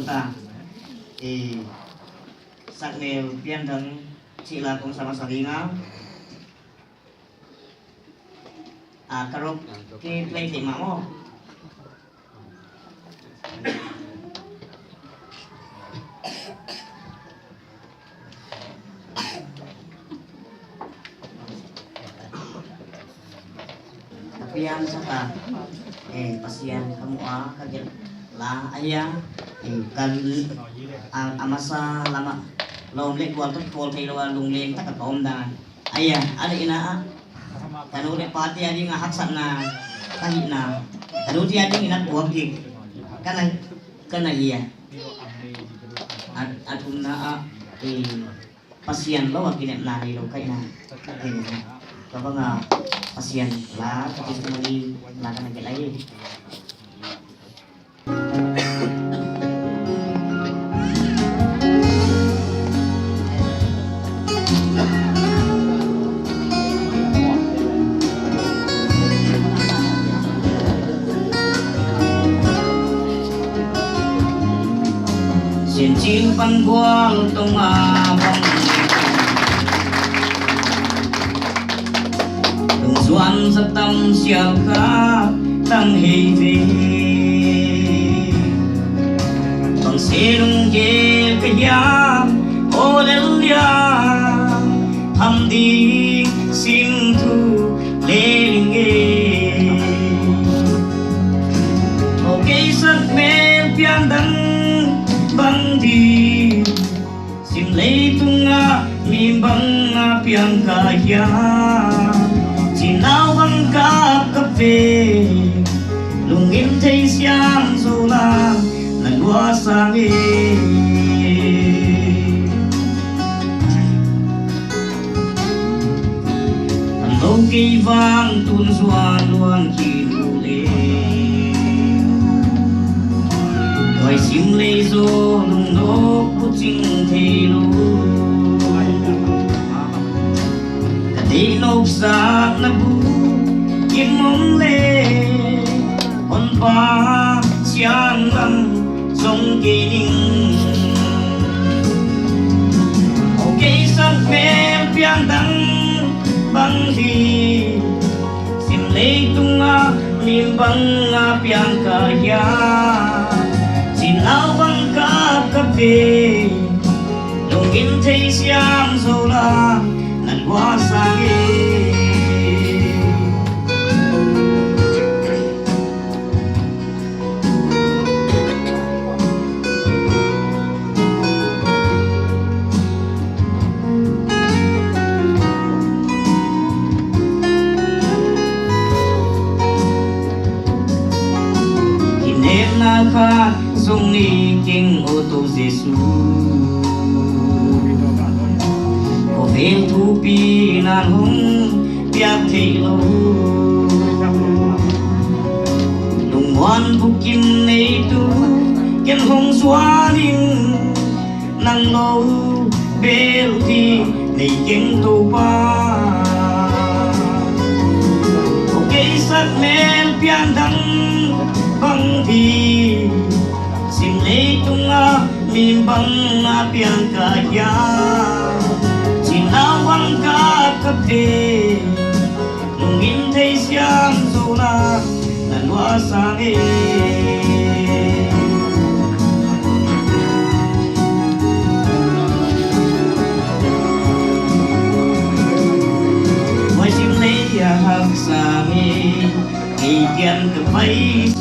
ta thì sắc nêu biên thân chỉ là cũng sama salinga karok cái play thì mau Pian saka pasien kamu kaget lah ayah kan amasa lama lom lek kuat tu kol kai lawan lung leng tak katom dan ayah ada ina kan udah pati adi ngahak sana kahina kan udah adi ina buang ki kana iya atuna pasien lo kinet nari lo kai na kalau nggak pasien lah tapi semua di belakang lagi lagi xin chín văn quang tung vòng Doan sa tam siya ka tang hivi Pang silong ye kaya o lelya Hamdi sim thu lelinge Okay sat me piandang bang di Sim lay tunga mi bang piang kaya Nào bằng cà phê lùng im thấy xiang dù là lần qua sang đi thằng lâu kỳ vang tuôn doan luôn khi đủ lê gọi sim lê dô lùng nô bút chinh thê lô đi nộp xa na bu kim mong lê hôn ba xiang lăng sông kỳ ninh ok sắc mê piang đăng băng đi sim lê tung mìm băng piang cả ya xin lao băng cà phê lùng in thấy xiang dô la qua sang Kinem na kha sung ni king ô tô Giêsu Em thu pi nan hung piak thei lo lung ngoan bu kim nei tu ken hung xóa ning nang lo bel thi nei ken tu pa ok sắc men pian đăng băng thi sim lei tung mim băng pian ka ya nào bằng cà phê lùng in thấy xiang dù là lần hoa sang ê mỗi sim lấy hạc sang ê kỳ kiên cực mấy